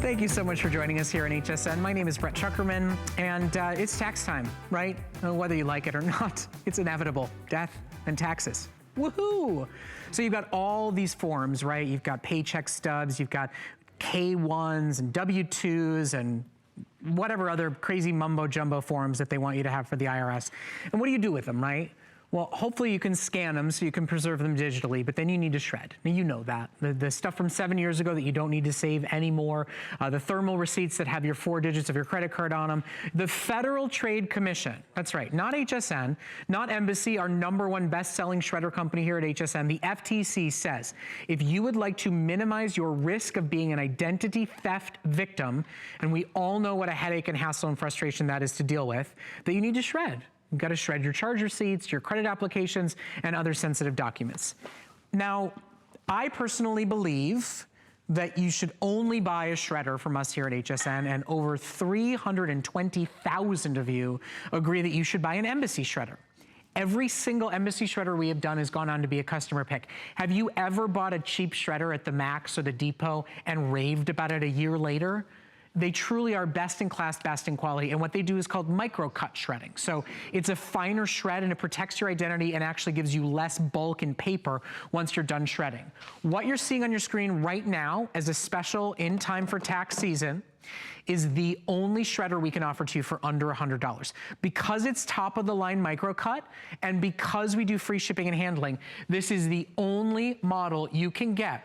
Thank you so much for joining us here on HSN. My name is Brett Chuckerman, and it's tax time, right? Whether you like it or not, it's inevitable. Death and taxes. Woohoo! So you've got all these forms, right? You've got paycheck stubs, you've got K-1s and W-2s and whatever other crazy mumbo jumbo forms that they want you to have for the IRS. And what do you do with them, right? Well, hopefully you can scan them so you can preserve them digitally, but then you need to shred. Now, you know that. The stuff from 7 years ago that you don't need to save anymore, the thermal receipts that have your 4 digits of your credit card on them. The Federal Trade Commission, that's right, not HSN, not Embassy, our #1 best-selling shredder company here at HSN, the FTC says, if you would like to minimize your risk of being an identity theft victim, and we all know what a headache and hassle and frustration that is to deal with, that you need to shred. You've got to shred your charge receipts, your credit applications, and other sensitive documents. Now, I personally believe that you should only buy a shredder from us here at HSN, and over 320,000 of you agree that you should buy an Embassy shredder. Every single Embassy shredder we have done has gone on to be a customer pick. Have you ever bought a cheap shredder at the Max or the Depot and raved about it a year later? They truly are best in class, best in quality, and what they do is called microcut shredding. So it's a finer shred and it protects your identity and actually gives you less bulk in paper once you're done shredding. What you're seeing on your screen right now as a special in time for tax season is the only shredder we can offer to you for under $100. Because it's top of the line microcut and because we do free shipping and handling, this is the only model you can get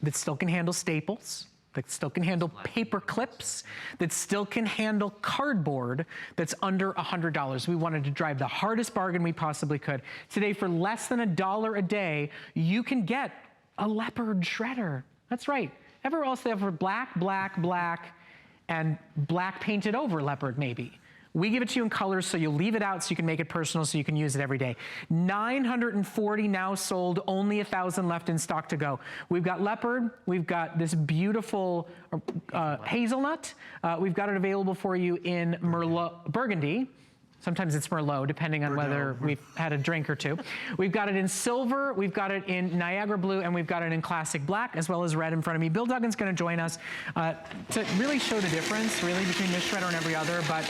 that still can handle staples, that still can handle paper clips, that still can handle cardboard, that's under $100. We wanted to drive the hardest bargain we possibly could. Today, for less than $1 a day, you can get a leopard shredder. That's right. Everywhere else they have for black, black, black, and black painted over leopard maybe. We give it to you in colors so you'll leave it out so you can make it personal so you can use it every day. 940 now sold, only 1,000 left in stock to go. We've got leopard, we've got this beautiful hazelnut. We've got it available for you in Merlot, Burgundy. Sometimes it's Merlot, depending on whether we've had a drink or two. We've got it in silver, we've got it in Niagara blue, and we've got it in classic black, as well as red in front of me. Bill Duggan's gonna join us to really show the difference, really, between this shredder and every other. But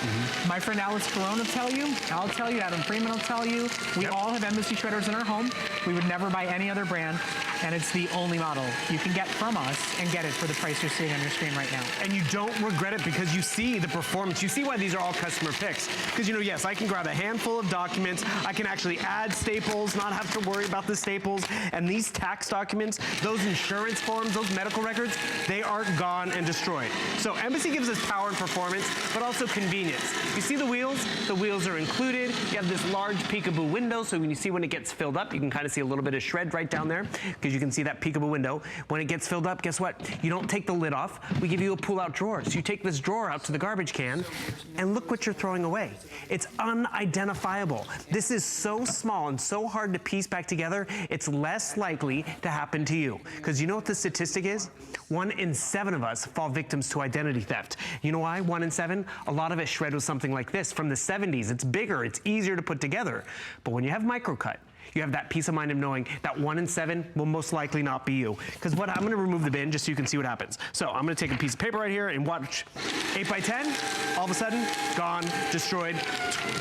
my friend Alex Carone will tell you, I'll tell you, Adam Freeman will tell you, we all have Embassy shredders in our home. We would never buy any other brand, and it's the only model you can get from us and get it for the price you're seeing on your screen right now. And you don't regret it because you see the performance. You see why these are all customer picks. Because, you know, yes, I can grab a handful of documents. I can actually add staples, not have to worry about the staples. And these tax documents, those insurance forms, those medical records, they are gone and destroyed. So Embassy gives us power and performance, but also convenience. You see the wheels? The wheels are included. You have this large peekaboo window, so when you see when it gets filled up, you can kind of see a little bit of shred right down there, because you can see that peekaboo window. When it gets filled up, guess what? You don't take the lid off. We give you a pull-out drawer. So you take this drawer out to the garbage can, and look what you're throwing away. It's unidentifiable. This is so small and so hard to piece back together, it's less likely to happen to you. Because you know what the statistic is? 1 in 7 of us fall victims to identity theft. You know why 1 in 7? A lot of it shred with something like this from the 70s. It's bigger, it's easier to put together. But when you have microcut, you have that peace of mind of knowing that 1 in 7 will most likely not be you. Because what I'm gonna remove the bin just so you can see what happens. So I'm gonna take a piece of paper right here and watch 8 by 10, all of a sudden, gone, destroyed.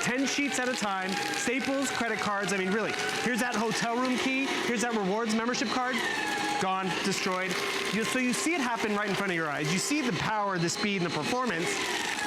10 sheets at a time, staples, credit cards. I mean, really, here's that hotel room key, here's that rewards membership card, gone, destroyed. So you see it happen right in front of your eyes. You see the power, the speed, and the performance.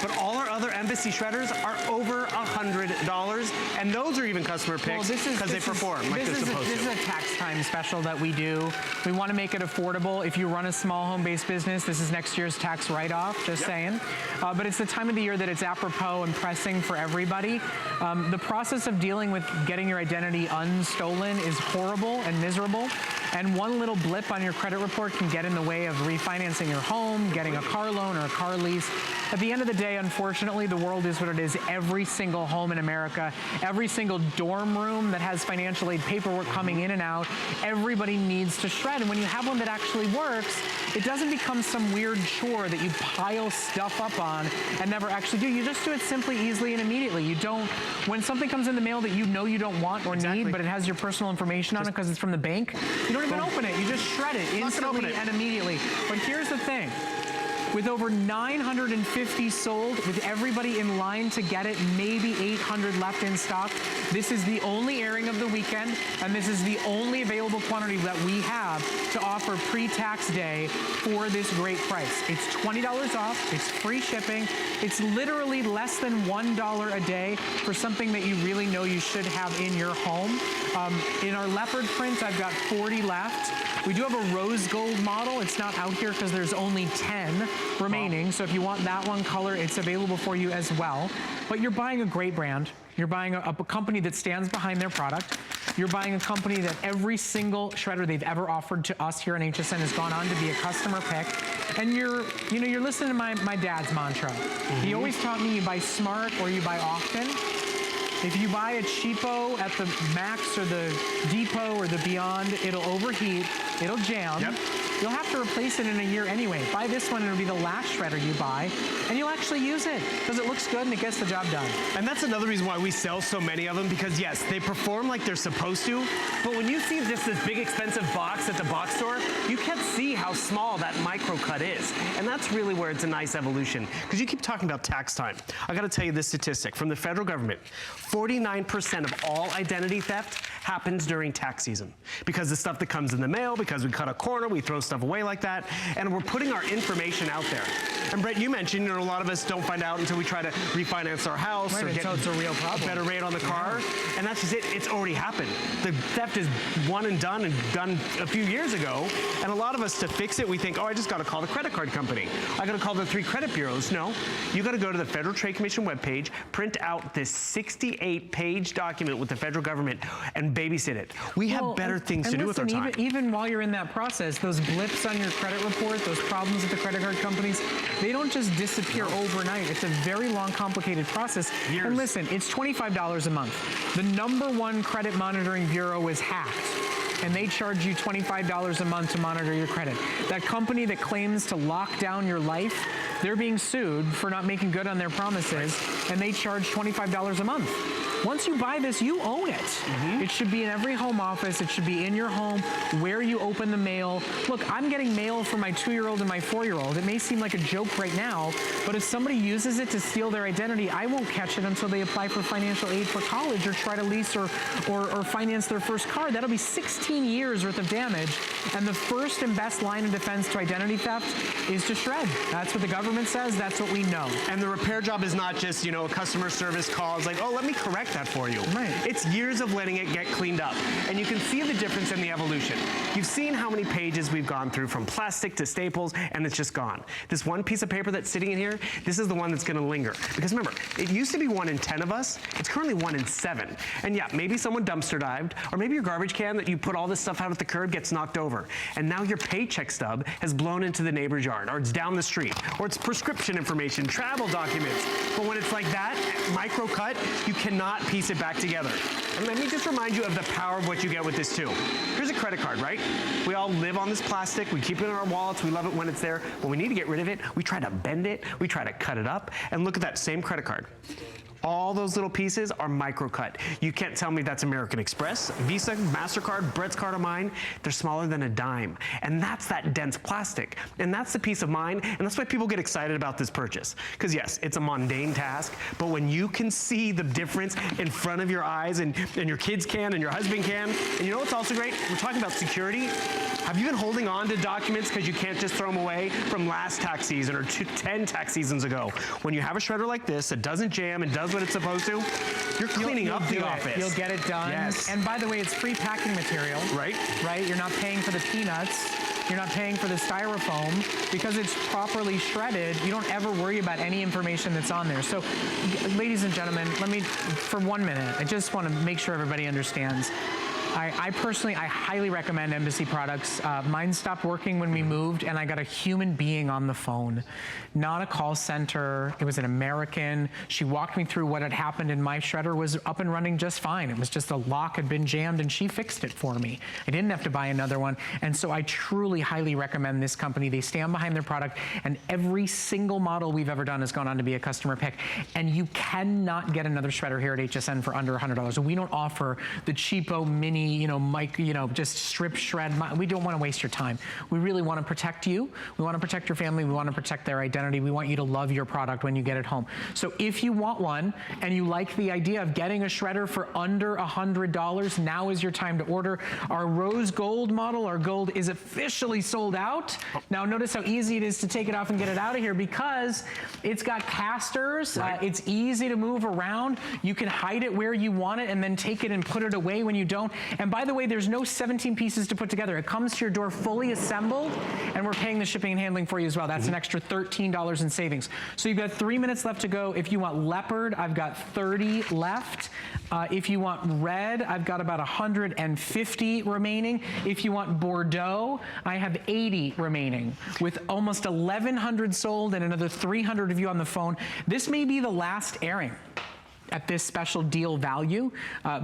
But all our other Embassy shredders are over $100, and those are even customer picks because they perform like they're supposed to. This is a tax time special that we do. We want to make it affordable. If you run a small home-based business, this is next year's tax write-off, just saying. But it's the time of the year that it's apropos and pressing for everybody. The process of dealing with getting your identity unstolen is horrible and miserable. And one little blip on your credit report can get in the way of refinancing your home, getting a car loan or a car lease. At the end of the day, unfortunately, the world is what it is. Every single home in America, every single dorm room that has financial aid paperwork coming in and out, everybody needs to shred. And when you have one that actually works, it doesn't become some weird chore that you pile stuff up on and never actually do. You just do it simply, easily, and immediately. You don't, when something comes in the mail that you know you don't want or need, but it has your personal information on it because it's from the bank, you don't even open it. You just shred it instantly and immediately. But here's the thing. With over 950 sold, with everybody in line to get it, maybe 800 left in stock, this is the only airing of the weekend, and this is the only available quantity that we have to offer pre-tax day for this great price. It's $20 off, it's free shipping, it's literally less than $1 a day for something that you really know you should have in your home. In our leopard print, I've got 40 left. We do have a rose gold model. It's not out here because there's only 10 remaining. Wow. So if you want that one color, it's available for you as well. But you're buying a great brand. You're buying a company that stands behind their product. You're buying a company that every single shredder they've ever offered to us here in HSN has gone on to be a customer pick. And you're listening to my dad's mantra. He always taught me you buy smart or you buy often. If you buy a cheapo at the Max or the Depot or the Beyond, it'll overheat, it'll jam. Yep. You'll have to replace it in a year anyway. Buy this one, it'll be the last shredder you buy, and you'll actually use it because it looks good and it gets the job done. And that's another reason why we sell so many of them, because yes, they perform like they're supposed to, but when you see just this big expensive box at the box store, you can't see how small that Microcut is. And that's really where it's a nice evolution, because you keep talking about tax time. I gotta tell you this statistic from the federal government. 49% of all identity theft happens during tax season, because the stuff that comes in the mail, because we cut a corner, we throw stuff away like that, and we're putting our information out there. And Brett, you mentioned, a lot of us don't find out until we try to refinance our house or get it's a real problem. A better rate on the car, and that's just it. It's already happened. The theft is one and done a few years ago, and a lot of us, to fix it, we think, oh, I just got to call the credit card company. I got to call the 3 credit bureaus. No, you got to go to the Federal Trade Commission webpage, print out this 68-page document with the federal government, and babysit it. We have better things to do with our time. Even while you're in that process, those blips on your credit report, those problems with the credit card companies, they don't just disappear overnight. It's a very long, complicated process. Years. And listen, it's $25 a month. The #1 credit monitoring bureau is hacked, and they charge you $25 a month to monitor your credit. That company that claims to lock down your life, they're being sued for not making good on their promises, and they charge $25 a month. Once you buy this, you own it. It should be in every home office. It should be in your home where you open the mail. Look, I'm getting mail from my 2-year-old and my 4-year-old. It may seem like a joke right now, but if somebody uses it to steal their identity, I won't catch it until they apply for financial aid for college or try to lease or finance their first car. That'll be 16 years worth of damage. And the first and best line of defense to identity theft is to shred. That's what the government says. That's what we know. And the repair job is not just, a customer service call. It's like, oh, let me correct that for you. Right. It's years of letting it get cleaned up. And you can see the difference in the evolution. You've seen how many pages we've gone through from plastic to staples, and it's just gone. This one piece of paper that's sitting in here, this is the one that's gonna linger. Because remember, it used to be 1 in 10 of us. It's currently 1 in 7. And yeah, maybe someone dumpster dived, or maybe your garbage can that you put all this stuff out at the curb gets knocked over. And now your paycheck stub has blown into the neighbor's yard, or it's down the street, or it's prescription information, travel documents. But when it's like that, Microcut, you cannot piece it back together. And let me just remind you of the power of what you get with this too. Here's a credit card, right? We all live on this plastic. We keep it in our wallets. We love it when it's there. When we need to get rid of it, we try to bend it. We try to cut it up. And look at that same credit card. All those little pieces are Microcut. You can't tell me that's American Express, Visa, MasterCard, Brett's card or mine. They're smaller than a dime. And that's that dense plastic. And that's the peace of mind. And that's why people get excited about this purchase. Because yes, it's a mundane task, but when you can see the difference in front of your eyes, and your kids can, and your husband can, and you know what's also great? We're talking about security. Have you been holding on to documents because you can't just throw them away from last tax season or 10 tax seasons ago? When you have a shredder like this that doesn't jam and does what it's supposed to, you're cleaning up the office. You'll get it done. Yes. And by the way, it's free packing material. Right. Right? You're not paying for the peanuts. You're not paying for the styrofoam. Because it's properly shredded, you don't ever worry about any information that's on there. So, ladies and gentlemen, for 1 minute, I just want to make sure everybody understands. I personally highly recommend Embassy products. Mine stopped working when we moved, and I got a human being on the phone, not a call center. It was an American. She walked me through what had happened, and my shredder was up and running just fine. It was just the lock had been jammed, and she fixed it for me. I didn't have to buy another one, and so I truly highly recommend this company. They stand behind their product, and every single model we've ever done has gone on to be a customer pick, and you cannot get another shredder here at HSN for under $100. We don't offer the cheapo mini any, just strip shred. We don't want to waste your time. We really want to protect you. We want to protect your family. We want to protect their identity. We want you to love your product when you get it home. So if you want one and you like the idea of getting a shredder for under $100, now is your time to order. Our rose gold model, our gold, is officially sold out. Now notice how easy it is to take it off and get it out of here because it's got casters. Right. It's easy to move around. You can hide it where you want it and then take it and put it away when you don't. And by the way, there's no 17 pieces to put together. It comes to your door fully assembled, and we're paying the shipping and handling for you as well. That's an extra $13 in savings. So you've got 3 minutes left to go. If you want leopard, I've got 30 left. If you want red, I've got about 150 remaining. If you want Bordeaux, I have 80 remaining, with almost 1,100 sold and another 300 of you on the phone. This may be the last airing at this special deal value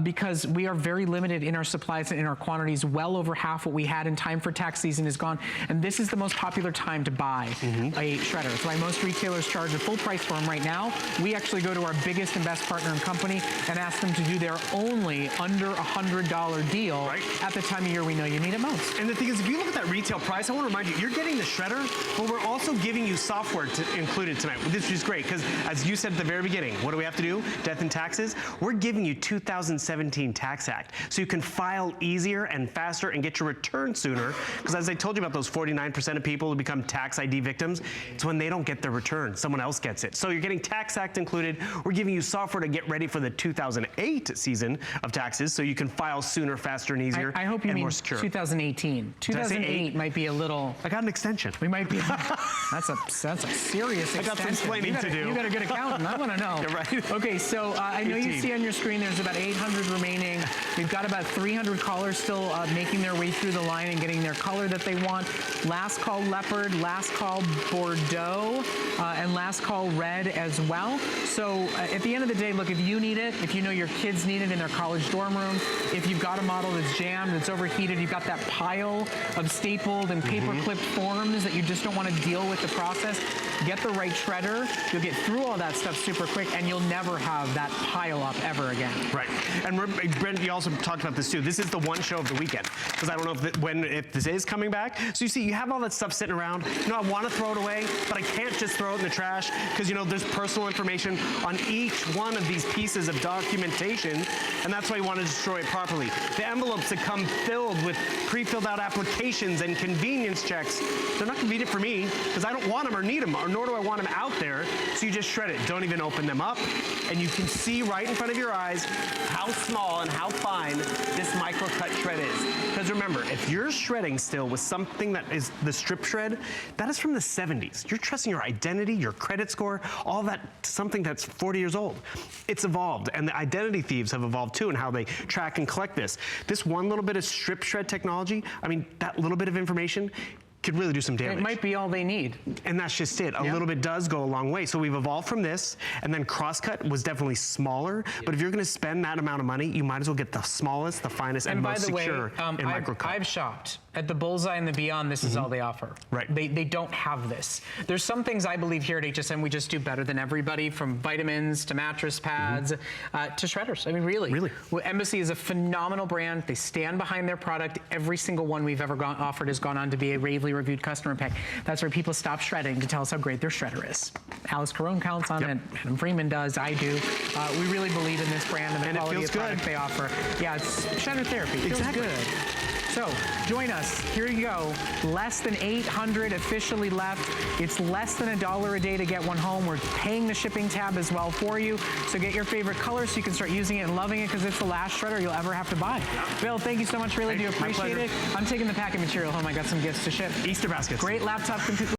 because we are very limited in our supplies and in our quantities. Well over half what we had in time for tax season is gone, and this is the most popular time to buy a shredder. It's why most retailers charge a full price for them right now. We actually go to our biggest and best partner and company and ask them to do their only under $100 deal at the time of year we know you need it most. And the thing is, if you look at that retail price, I want to remind you, you're getting the shredder, but we're also giving you software included tonight, which is great because, as you said at the very beginning, what do we have to do? Death and taxes. We're giving you 2017 Tax Act, so you can file easier and faster and get your return sooner. Because as I told you about those 49% of people who become tax ID victims, it's when they don't get their return, someone else gets it. So you're getting Tax Act included. We're giving you software to get ready for the 2008 season of taxes, so you can file sooner, faster, and easier. I hope you and mean more secure. 2018. 2008 might be a little. I got an extension. We might be. That's a serious extension. I got some explaining to do. You got a good accountant. I want to know. Yeah, right. Okay, so I know you see on your screen there's about 800 remaining. We've got about 300 callers still making their way through the line and getting their color that they want. Last call leopard, last call Bordeaux, and last call red as well. So at the end of the day, look, if you need it, if you know your kids need it in their college dorm room, if you've got a model that's jammed, that's overheated, you've got that pile of stapled and paper clipped forms that you just don't want to deal with the process, get the right shredder. You'll get through all that stuff super quick, and you'll never have that pile up ever again. Right. And Brent, you also talked about this too. This is the one show of the weekend, because I don't know if this is coming back. So you see, you have all that stuff sitting around. I want to throw it away, but I can't just throw it in the trash because, there's personal information on each one of these pieces of documentation, and that's why you want to destroy it properly. The envelopes that come filled with pre-filled out applications and convenience checks, they're not convenient for me because I don't want them or need them, or nor do I want them out there. So you just shred it. Don't even open them up, and you can see right in front of your eyes how small and how fine this Microcut shred is. Because remember, if you're shredding still with something that is the strip shred, that is from the 70s. You're trusting your identity, your credit score, all that to something that's 40 years old. It's evolved, and the identity thieves have evolved too in how they track and collect this. This one little bit of strip shred technology, that little bit of information could really do some damage. It might be all they need. And that's just it. A little bit does go a long way. So we've evolved from this, and then Crosscut was definitely smaller. But if you're going to spend that amount of money, you might as well get the smallest, the finest, and most secure in Microcut. I've shopped at the Bullseye and the Beyond. This is all they offer. Right. They don't have this. There's some things I believe here at HSN we just do better than everybody, from vitamins to mattress pads to shredders. Really. Really. Well, Embassy is a phenomenal brand. They stand behind their product. Every single one we've ever offered has gone on to be a ravely reviewed customer pick. That's where people stop shredding to tell us how great their shredder is. Alice Carone counts on it. Adam Freeman does. I do. We really believe in this brand and the quality of product they offer. Yeah, it's shredder therapy. It feels good. So join us. Here you go. Less than 800 officially left. It's less than $1 a day to get one home. We're paying the shipping tab as well for you. So get your favorite color so you can start using it and loving it, because it's the last shredder you'll ever have to buy. Bill, thank you so much. Really do appreciate it. I'm taking the packing material home. I got some gifts to ship. Easter baskets. Great laptop computer.